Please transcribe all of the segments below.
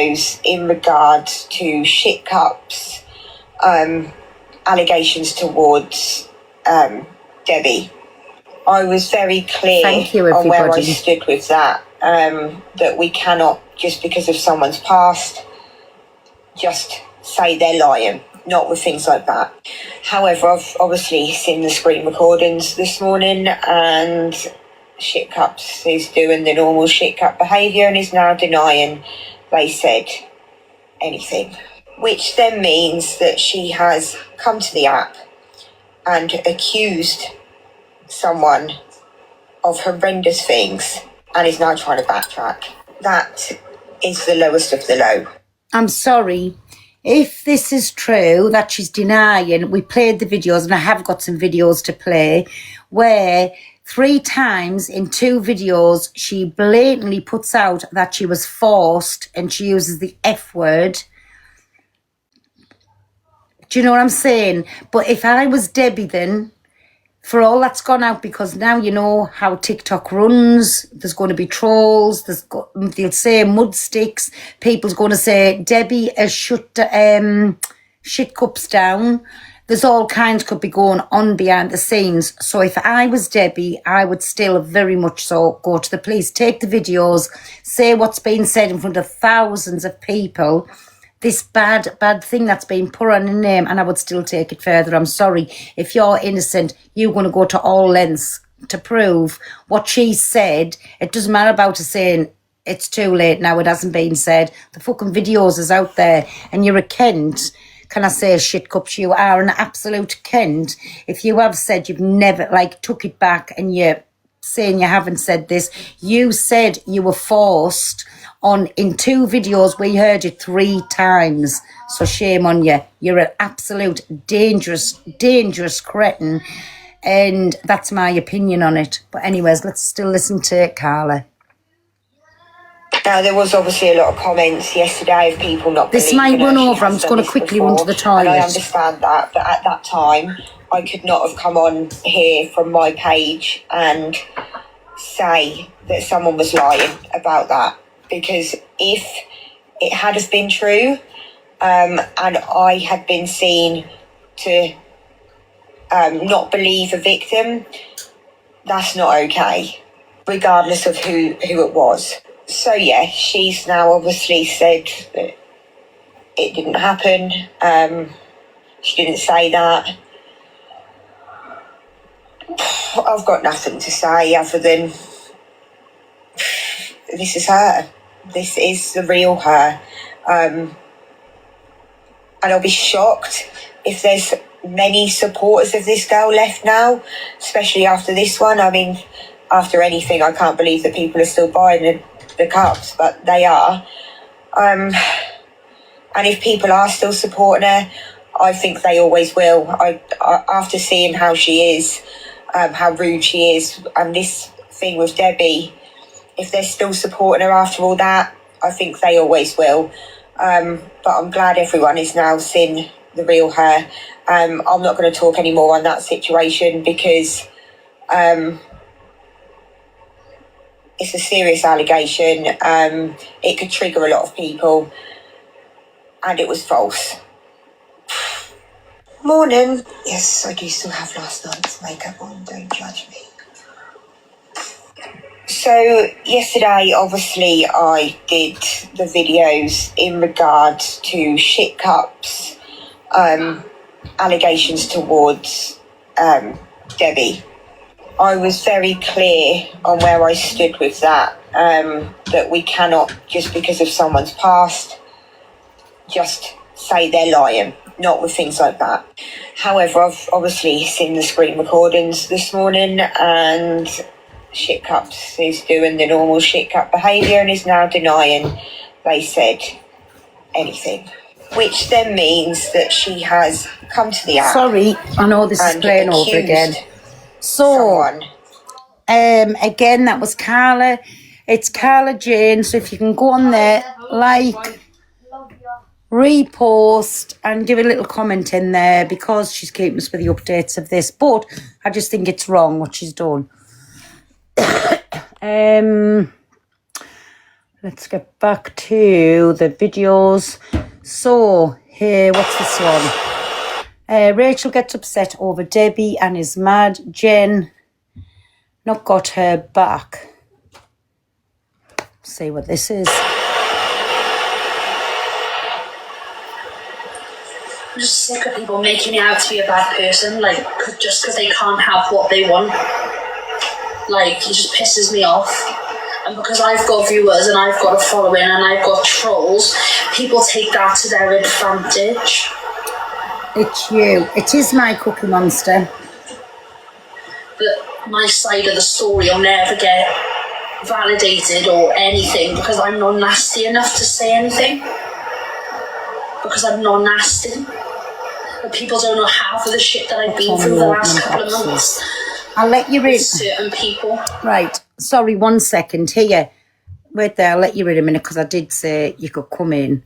in regards to shit cups, allegations towards Debbie. I was very clear on where I stood with that, that we cannot, just because of someone's past, just say they're lying, not with things like that. However, I've obviously seen the screen recordings this morning, and Shit Cups is doing the normal shit cup behaviour and is now denying they said anything, which then means that she has come to the app and accused someone of horrendous things and is now trying to backtrack. That is the lowest of the low. I'm sorry. If this is true that she's denying, we played the videos and I have got some videos to play where 3 times in 2 videos she blatantly puts out that she was forced and she uses the F word. Do you know what I'm saying? But if I was Debbie then, for all that's gone out, because now you know how TikTok runs, there's going to be trolls, they'll say mud sticks, people's going to say Debbie has shut shit cups down. There's all kinds could be going on behind the scenes. So if I was Debbie, I would still very much so go to the police, take the videos, say what's been said in front of thousands of people, this bad thing that's been put on a name, and I would still take it further. I'm sorry. If you're innocent, you're going to go to all lengths to prove what she said. It doesn't matter about her saying it's too late now, it hasn't been said. The fucking videos is out there, and you're a Kent. Can I say shit cups? You are an absolute Kent. If you have said you've never, took it back and you're saying you haven't said this, you said you were forced in 2 videos, we heard it 3 times. So shame on you. You're an absolute dangerous cretin. And that's my opinion on it. But anyways, let's still listen to Carla. Now, there was obviously a lot of comments yesterday of people not believing. This might run over. I'm just going to quickly run to the toilet. And I understand that, but at that time, I could not have come on here from my page and say that someone was lying about that. Because if it had have been true, and I had been seen to not believe a victim, that's not okay, regardless of who it was. So yeah, she's now obviously said that it didn't happen. She didn't say that. I've got nothing to say other than this is her. This is the real her. And I'll be shocked if there's many supporters of this girl left now, especially after this one. I mean, after anything, I can't believe that people are still buying the cups, but they are. And if people are still supporting her, I think they always will. I after seeing how she is, how rude she is, and this thing with Debbie, if they're still supporting her after all that, I think they always will. But I'm glad everyone is now seeing the real her. I'm not going to talk anymore on that situation because it's a serious allegation. It could trigger a lot of people, and it was false. Morning. Yes, I do still have last night's makeup on, don't judge me. So yesterday, obviously, I did the videos in regards to shit cups, allegations towards Debbie. I was very clear on where I stood with that, that we cannot, just because of someone's past, just say they're lying, not with things like that. However, I've obviously seen the screen recordings this morning, and Shit Cups is doing the normal shit cup behaviour and is now denying they said anything, which then means that she has come to the app. Sorry, I know this is playing over again. So, again, that was Carla. It's Carla Jane. So if you can go on there, repost and give a little comment in there, because she's keeping us with the updates of this. But I just think it's wrong what she's done. Let's get back to the videos. So, here, what's this one? Rachel gets upset over Debbie and is mad. Jen not got her back. See what this is. I'm just sick of people making me out to be a bad person, like, just because they can't have what they want. Like, it just pisses me off. And because I've got viewers and I've got a following and I've got trolls, people take that to their advantage. It's you. It is my Cookie Monster. But my side of the story will never get validated or anything because I'm not nasty enough to say anything. Because I'm not nasty. But people don't know half of the shit that I've been through the last couple of months. I'll let you in. Certain people. Right. Sorry, 1 second. Here. Wait there. I'll let you in a minute because I did say you could come in.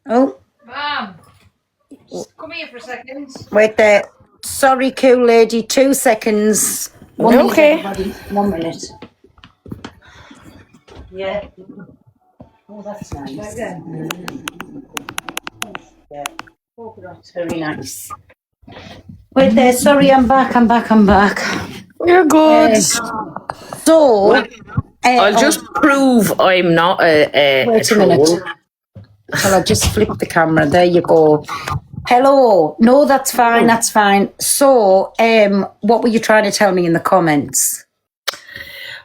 Oh. Mom, come here for a second. Wait there. Sorry, cool lady. 2 seconds. Okay. 1 minute. Yeah. Oh, that's nice. Yeah. Oh, that's very nice. Wait there. Sorry, I'm back. You're good. So, I'll just prove I'm not a wait a troll. minute. Shall I just flip the camera? There you go. Hello. No, that's fine. That's fine. So, what were you trying to tell me in the comments?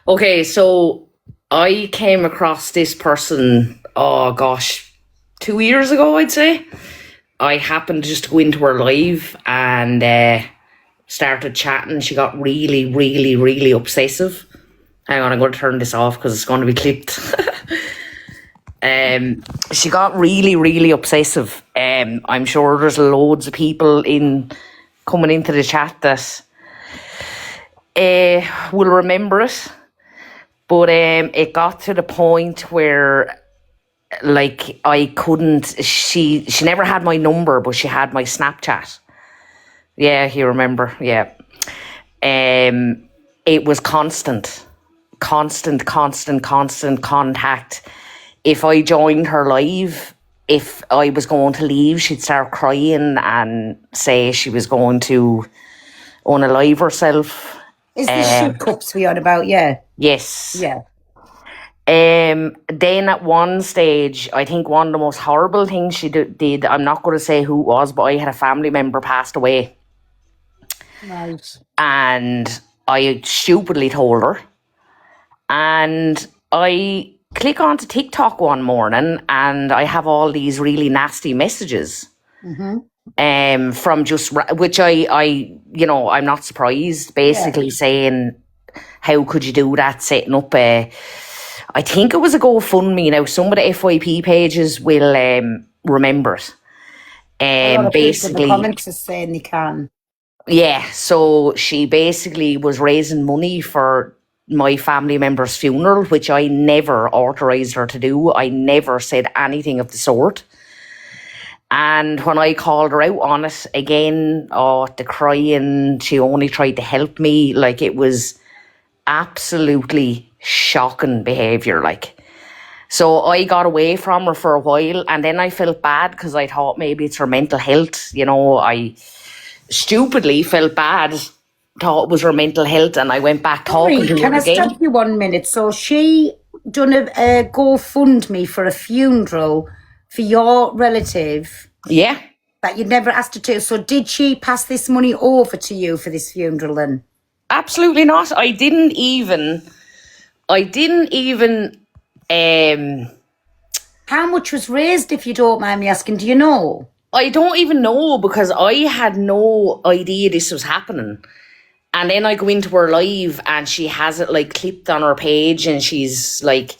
Okay, so I came across this person, oh gosh, 2 years ago, I'd say. I happened to just go into her live and started chatting. She got really, really, really obsessive. Hang on, I'm going to turn this off because it's going to be clipped. She got really, really obsessive. I'm sure there's loads of people coming into the chat that will remember it. But it got to the point where, like, I couldn't. She never had my number, but she had my Snapchat. Yeah, you remember? Yeah. It was constant contact. If I joined her live, if I was going to leave, she'd start crying and say she was going to unalive herself. Is this shoe cups we on about? Yeah. Yes. Yeah. Then at one stage, I think one of the most horrible things she did, I'm not going to say who it was, but I had a family member passed away. Right. And I stupidly told her. And I click onto TikTok one morning and I have all these really nasty messages. From just, which I I'm not surprised, basically saying, how could you do that, setting up I think it was a GoFundMe. Now, some of the FYP pages will remember it. A lot of Basically, people in the comments are saying they can. yeah, so she basically was raising money for my family member's funeral, which I never authorised her to do. I never said anything of the sort. And when I called her out on it again, the crying, she only tried to help me. Like, it was absolutely shocking behaviour, like. So I got away from her for a while, and then I felt bad because I thought maybe it's her mental health. You know, I stupidly felt bad, thought it was her mental health, and I went back talking to her Can I again. stop you 1 minute? So she done a GoFundMe for a funeral for your relative Yeah. that you'd never asked her to. So did she pass this money over to you for this funeral then? Absolutely not. I didn't even How much was raised, if you don't mind me asking? Do you know? I don't even know, because I had no idea this was happening. And then I go into her live and she has it like clipped on her page and she's like,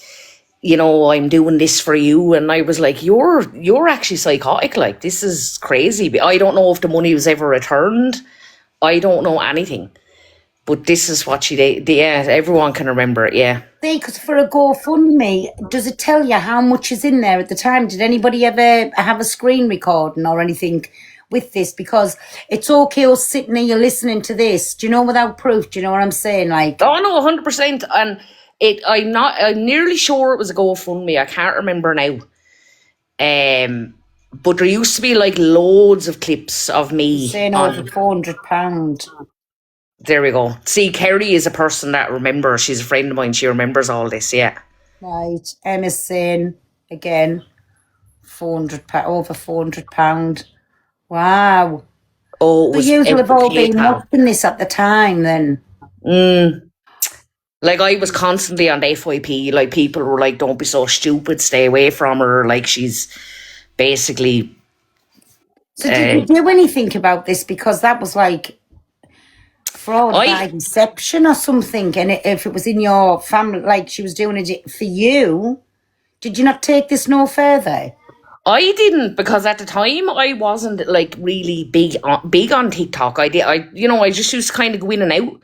you know, I'm doing this for you. And I was like, you're actually psychotic. Like, this is crazy. I don't know if the money was ever returned. I don't know anything. But this is what she did. Yeah, everyone can remember it, yeah. See, because for a GoFundMe, does it tell you how much is in there at the time? Did anybody ever have a screen recording or anything with this, because it's okay us sitting here listening to this, do you know, without proof, do you know what I'm saying? Like, Oh no, 100%. And I'm nearly sure it was a GoFundMe. I can't remember now. But there used to be like loads of clips of me saying on. over £400. There we go. See, Kerry is a person that remembers. She's a friend of mine. She remembers all this. Yeah. Right. Emma's saying again, £400, over £400. Wow. Oh, it So was you have all been PayPal. watching this at the time then. Like, I was constantly on the FYP. Like, people were like, "Don't be so stupid. Stay away from her. Like, she's basically." So did you do anything about this? Because that was like fraud by deception or something. And if it was in your family, like she was doing it for you, did you not take this no further? I didn't, because at the time I wasn't like really big on TikTok. I just used to kind of go in and out.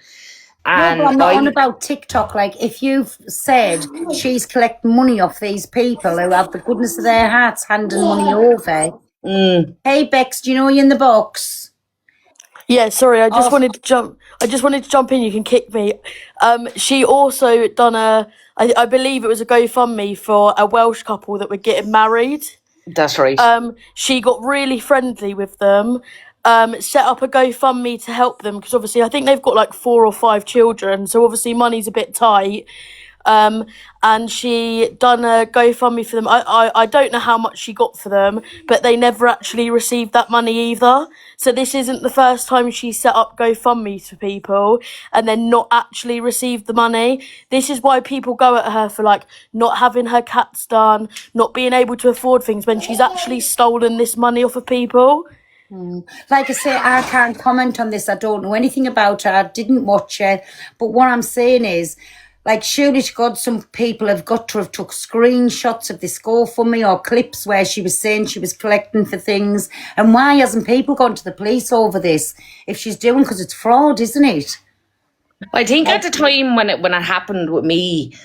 And No, but I'm not on about TikTok. Like, if you've said she's collecting money off these people who have the goodness of their hearts handing money over. Hey, Bex, do you know you're in the box? Yeah, sorry, I just wanted to jump in. You can kick me. She also done I believe it was a GoFundMe for a Welsh couple that were getting married. That's right. She got really friendly with them. Set up a GoFundMe to help them, because obviously I think they've got like 4 or 5 children, so obviously money's a bit tight. And she done a GoFundMe for them. I don't know how much she got for them, but they never actually received that money either. So this isn't the first time she set up GoFundMe for people and then not actually received the money. This is why people go at her for like not having her cats done, not being able to afford things, when she's actually stolen this money off of people. Like I say, I can't comment on this. I don't know anything about her. I didn't watch it. But what I'm saying is, like, surely to God, some people have got to have took screenshots of this GoFundMe or clips where she was saying she was collecting for things. And why hasn't people gone to the police over this? If she's doing, because it's fraud, isn't it? I think at the time when it happened with me,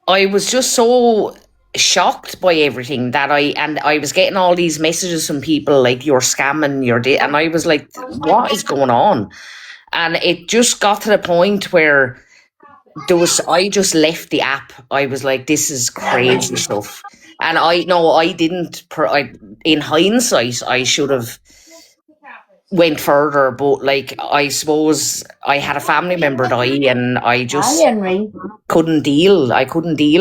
I was just so shocked by everything that I was getting all these messages from people like, "You're scamming, and I was like, what is going on? And it just got to the point where I just left the app. I was like, this is crazy stuff. And in hindsight, I should have went further, but like, I suppose I had a family member die, and I just Hi, Henry. couldn't deal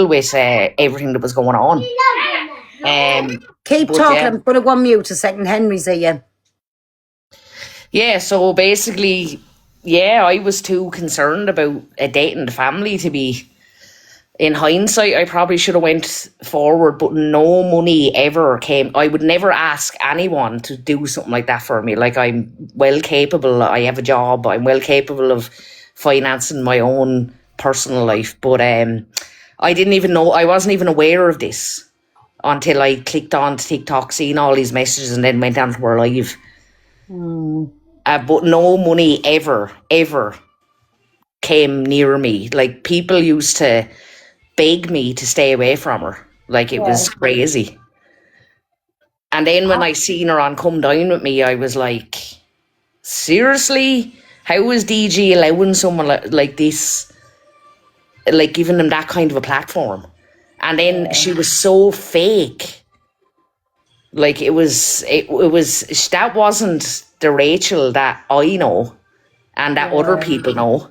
with everything that was going on. Keep but talking. yeah. I'm going to go on mute a second. Henry's here. Yeah, so basically, yeah, I was too concerned about dating the family to be. In hindsight, I probably should have went forward, but no money ever came. I would never ask anyone to do something like that for me. Like, I'm well capable. I have a job. I'm well capable of financing my own personal life. But I didn't even know. I wasn't even aware of this until I clicked on TikTok, seen all these messages, and then went down to her live. But no money ever came near me. Like, people used to beg me to stay away from her. Like, it was crazy. And then when I seen her on Come Down With Me, I was like, seriously? How is DG allowing someone like this, like, giving them that kind of a platform? And then she was so fake. Like, that wasn't the Rachel that I know and that other people know.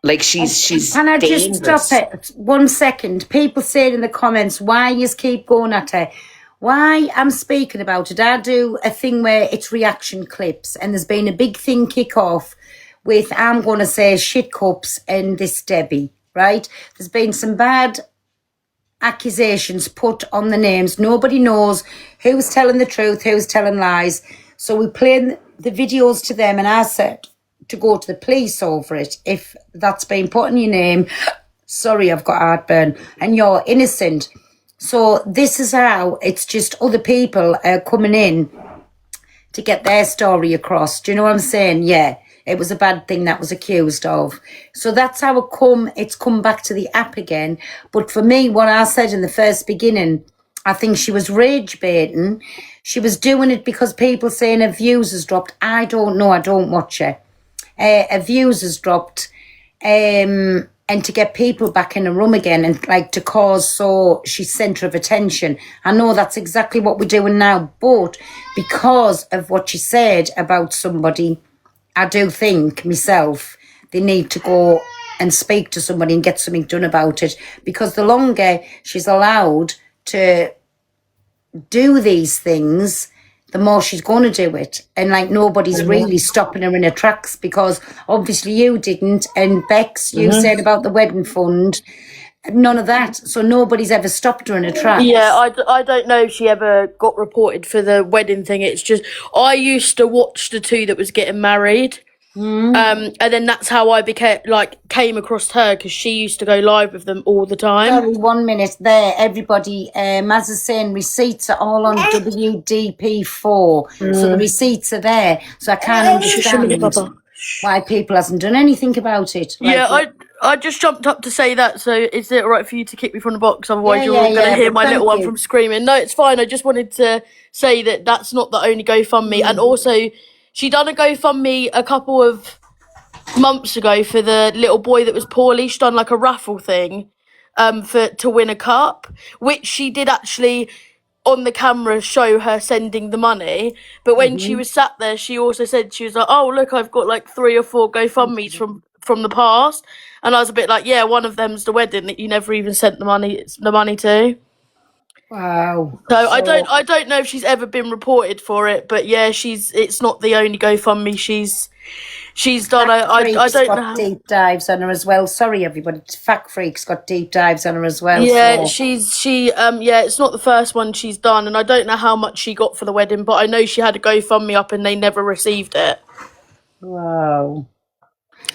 Like, she's Can I just dangerous. stop it 1 second? People saying in the comments, why you keep going at her? Why I'm speaking about it, I do a thing where it's reaction clips, and there's been a big thing kick off with, I'm going to say, Shit Cups and this Debbie, right? There's been some bad accusations put on the names. Nobody knows who's telling the truth, who's telling lies. So we played the videos to them, and I said to go to the police over it if that's been put in your name. Sorry, I've got heartburn, and you're innocent. So this is how it's just other people coming in to get their story across. Do you know what I'm saying? Yeah, it was a bad thing that was accused of. So that's how it's come back to the app again. But for me, what I said in the first beginning, I think she was rage baiting. She was doing it because people saying her views has dropped. I don't know. I don't watch her. Her views has dropped. And to get people back in a room again and like to cause so she's centre of attention. I know that's exactly what we're doing now, but because of what she said about somebody, I do think myself they need to go and speak to somebody and get something done about it, because the longer she's allowed to do these things, the more she's going to do it. And like nobody's really stopping her in her tracks, because obviously you didn't. And Bex, you said about the wedding fund, none of that. So nobody's ever stopped her in her tracks. Yeah, I don't know if she ever got reported for the wedding thing. It's just, I used to watch the two that was getting married. And then that's how I came across her, because she used to go live with them all the time. Sorry, 1 minute there, everybody. Maz is saying receipts are all on WDP4. So the receipts are there. So I can't understand why people hasn't done anything about it. I just jumped up to say that. So is it all right for you to kick me from the box? Otherwise, you're going to hear but my thank little one you. from screaming. No, it's fine. I just wanted to say that that's not the only GoFundMe. And also, she done a GoFundMe a couple of months ago for the little boy that was poorly. She done like a raffle thing to win a cup, which she did actually on the camera show her sending the money. But when she was sat there, she also said, she was like, oh look, I've got like 3 or 4 GoFundMes from the past. And I was a bit like, yeah, one of them's the wedding that you never even sent the money to. Wow. So I don't know if she's ever been reported for it, but yeah, it's not the only GoFundMe she's done. I don't got know. deep dives on her as well. Sorry, everybody. Fact Freak's got deep dives on her as well. Yeah, so. it's not the first one she's done, and I don't know how much she got for the wedding, but I know she had a GoFundMe up and they never received it. Wow.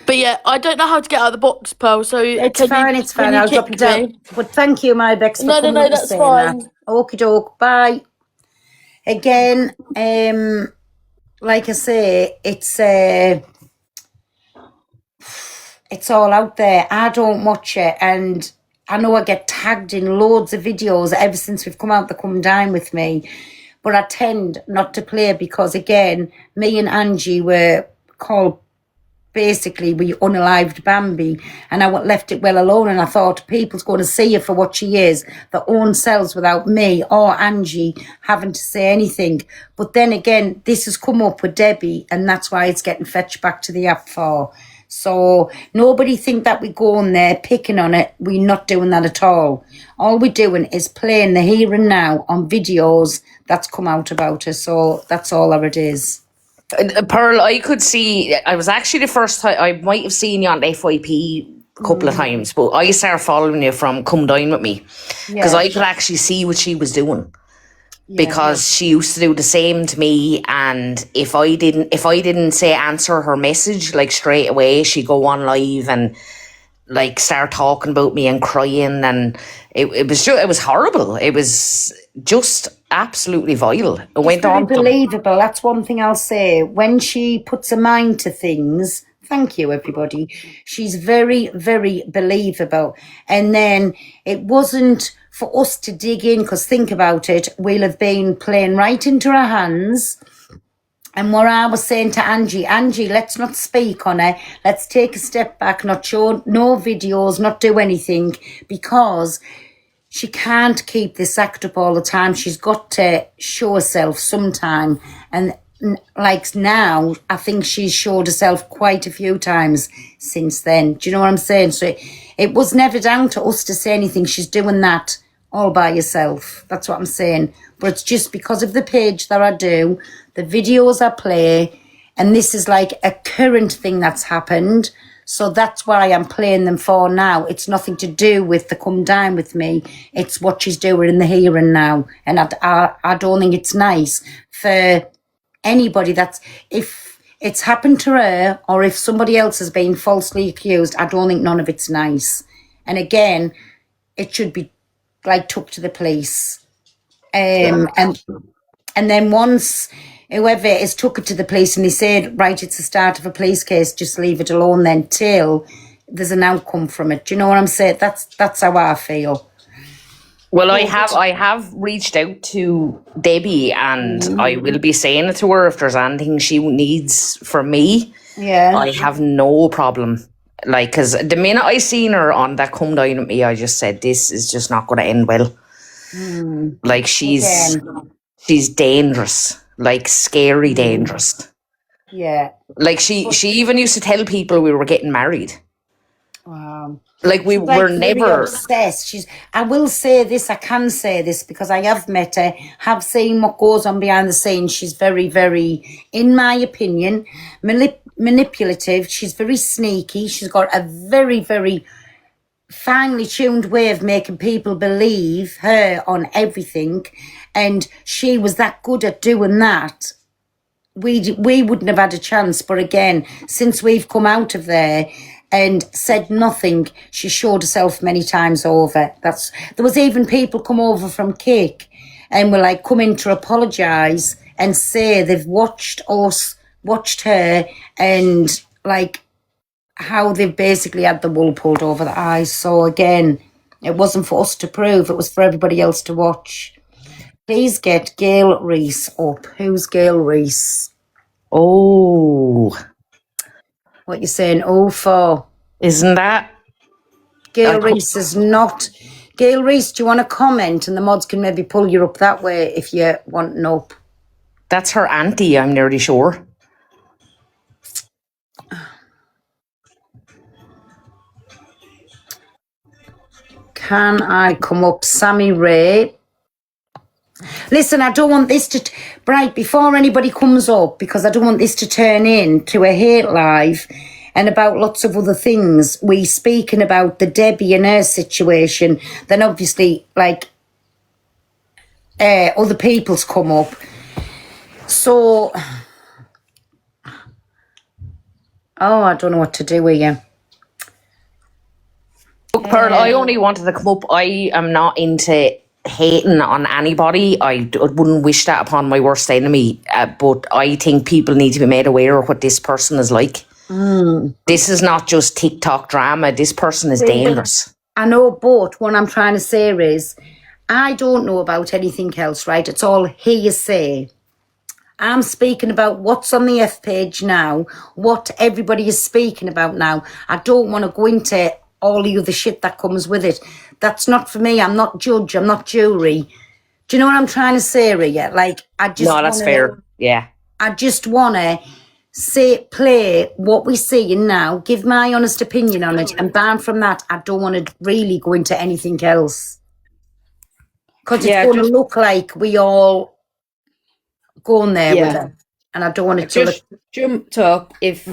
But yeah, I don't know how to get out of the box, Pearl. So It's fine. I'll drop it down. But thank you, my Bex, for No, coming up and that's saying fine. that. Okie doke. Bye. Again, like I say, it's all out there. I don't watch it, and I know I get tagged in loads of videos ever since we've come out to Come Dine With Me, but I tend not to play because, again, me and Angie were called, basically, we unalived Bambi, and I left it well alone, and I thought people's going to see her for what she is, their own selves, without me or Angie having to say anything. But then again, this has come up with Debbie, and that's why it's getting fetched back to the app for. So nobody think that we're going there picking on it. We're not doing that at all. All we're doing is playing the here and now on videos that's come out about her. So that's all it is. Pearl, I could see, I was actually the first time, I might have seen you on FYP a couple of times, but I started following you from Come Dine With Me, because I could actually see what she was doing. Because she used to do the same to me, and if I didn't say answer her message like straight away, she'd go on live and like start talking about me and crying, and it was horrible. It was just absolutely vile. It went on. Unbelievable. That's one thing I'll say. When she puts a mind to things, thank you, everybody. She's very, very believable. And then it wasn't for us to dig in, because think about it, we'll have been playing right into her hands. And what I was saying to Angie, let's not speak on her. Let's take a step back, not show no videos, not do anything, because she can't keep this act up all the time. She's got to show herself sometime. And like now, I think she's showed herself quite a few times since then. Do you know what I'm saying? So it was never down to us to say anything. She's doing that all by herself. That's what I'm saying. But it's just because of the page that I do, the videos I play, and this is like a current thing that's happened. So that's why I'm playing them for now. It's nothing to do with the Come Dine With Me. It's what she's doing in the here and now. And I don't think it's nice for anybody if it's happened to her, or if somebody else has been falsely accused, I don't think none of it's nice. And again, it should be like took to the police. And then once whoever is took it to the police and they said, right, it's the start of a police case, just leave it alone then till there's an outcome from it. Do you know what I'm saying? That's how I feel. Well, I have reached out to Debbie, and I will be saying it to her if there's anything she needs from me. Yeah. I have no problem. Like, because the minute I seen her on that Come Dine with Me, I just said, this is just not going to end well. Like, she's dangerous. Like, scary dangerous. Yeah. Like, she even used to tell people we were getting married. Wow. Like, we Like, were very never... obsessed. I will say this, I can say this because I have met her, have seen what goes on behind the scenes. She's very, very, in my opinion, manipulative. She's very sneaky. She's got a very, very finely tuned way of making people believe her on everything. And she was that good at doing that. We wouldn't have had a chance. But again, since we've come out of there and said nothing, she showed herself many times over. There was even people come over from Cake and were like, come in to apologise and say they've watched us, watched her, and like how they've basically had the wool pulled over the eyes. So again, it wasn't for us to prove, it was for everybody else to watch. Please get Gail Reese up. Who's Gail Reese? Oh, What you saying? Oh, for isn't that... Gail Reese is not. Gail Reese, do you want to comment? And the mods can maybe pull you up that way if you want an up. That's her auntie, I'm nearly sure. Can I come up? Sammy Ray. Listen, I don't want this to... Right, before anybody comes up, because I don't want this to turn into a hate live and about lots of other things. We speaking about the Debbie and her situation, then obviously, like, other people's come up. So... Oh, I don't know what to do with you. Look, Pearl, I only wanted to come up. I am not into hating on anybody. I wouldn't wish that upon my worst enemy. But I think people need to be made aware of what this person is like. This is not just TikTok drama. This person is dangerous. I know, but what I'm trying to say is, I don't know about anything else, right? It's all hearsay. I'm speaking about what's on the F page now, what everybody is speaking about now. I don't want to go into all the other shit that comes with it. That's not for me. I'm not judge. I'm not jury. Do you know what I'm trying to say, Ria? Like, I just No, that's fair. Yeah. I just want to play what we're seeing now, give my honest opinion on it, and ban from that, I don't want to really go into anything else. Because it's going to look like we all going there with it. And I don't want it to look... Jumped up. If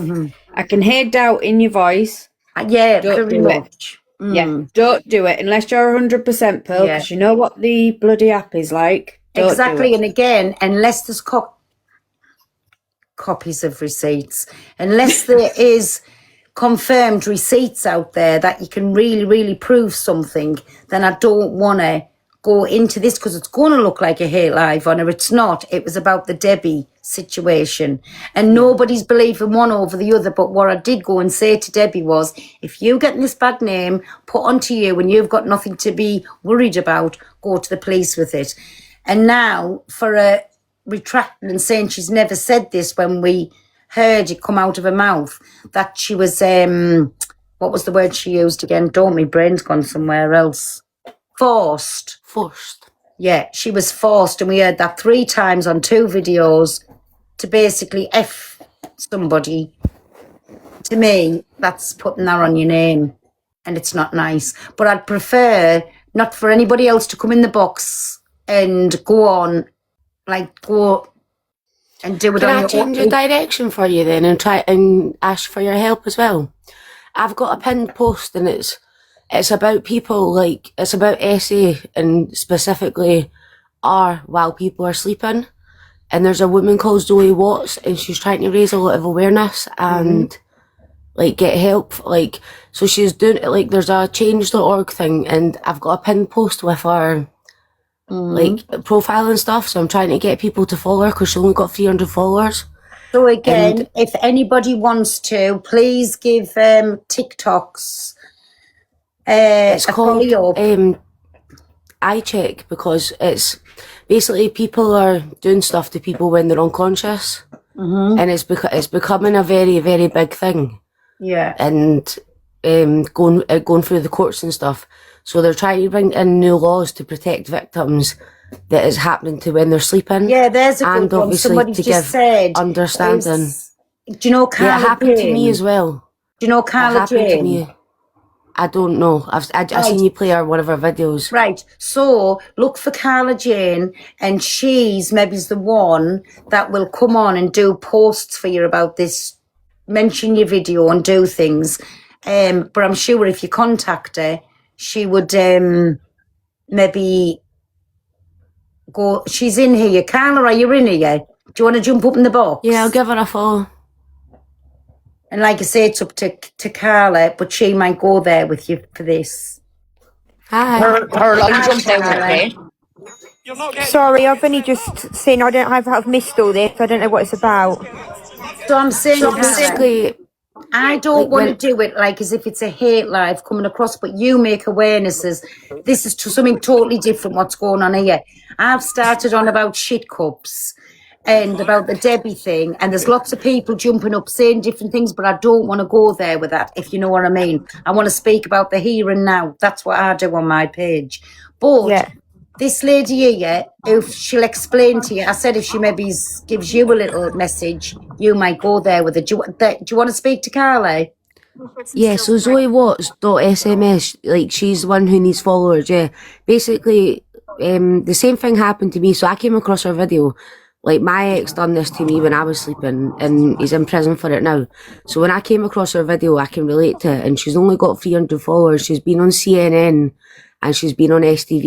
I can hear doubt in your voice... Yeah, don't very do much. Yeah, don't do it unless you're 100% Pearl, because you know what the bloody app is like. Don't exactly, do it. and again, unless there's copies of receipts, unless there is confirmed receipts out there that you can really, really prove something, then I don't want to go into this because it's going to look like a hate live on her. It's not. It was about the Debbie situation. And nobody's believing one over the other. But what I did go and say to Debbie was, if you get this bad name put onto you and you've got nothing to be worried about, go to the police with it. And now for a retracting and saying she's never said this when we heard it come out of her mouth, that she was, what was the word she used again? Don't, my brain's gone somewhere else. Forced. Yeah, she was forced, and we heard that 3 times on 2 videos to basically F somebody. To me, that's putting that on your name, and it's not nice. But I'd prefer not for anybody else to come in the box and go on, like, go and do it Can on I your change the direction for you then and try and ask for your help as well? I've got a pinned post and it's about people, like, it's about SA and specifically R while people are sleeping. And there's a woman called Zoe Watts and she's trying to raise a lot of awareness and, like, get help. Like, so she's doing it, like, there's a change.org thing and I've got a pinned post with her, like, profile and stuff. So I'm trying to get people to follow her because she's only got 300 followers. So again, if anybody wants to, please give TikToks It's a called follow up. I check because it's basically people are doing stuff to people when they're unconscious, and it's becoming a very, very big thing. Yeah. And going through the courts and stuff. So they're trying to bring in new laws to protect victims that is happening to when they're sleeping. Yeah, there's a good and one. obviously Somebody to just give said. understanding. Do you know Carla Yeah, it happened to me Jane? as well. Do you know It Carla happened to Jane? me. I don't know. I've seen you play one of her videos. Right. So look for Carla Jane, and she's maybe the one that will come on and do posts for you about this. Mention your video and do things. But I'm sure if you contact her, she would maybe go. She's in here. Carla, are you in here? Do you want to jump up in the box? Yeah, I'll give her a follow. And like I say, it's up to Carla, but she might go there with you for this. Hi. Her line jumped out, okay? Sorry, I've only just seen. I've missed all this. I don't know what it's about. So I'm saying, So Carla, basically, I don't like want when- to do it like as if it's a hate live coming across, but you make awarenesses. This is something totally different what's going on here. I've started on about shit cups and about the Debbie thing, and there's lots of people jumping up saying different things, but I don't want to go there with that, if you know what I mean. I want to speak about the here and now. That's what I do on my page. But Yeah. this lady here, if she'll explain to you, I said if she maybe gives you a little message, you might go there with it. Do you want to speak to Carly? yeah, so Zoe Watts .sms, like she's the one who needs followers, yeah. Basically, the same thing happened to me, so I came across her video. Like, my ex done this to me when I was sleeping, and he's in prison for it now. So when I came across her video, I can relate to it, and she's only got 300 followers. She's been on CNN, and she's been on STV.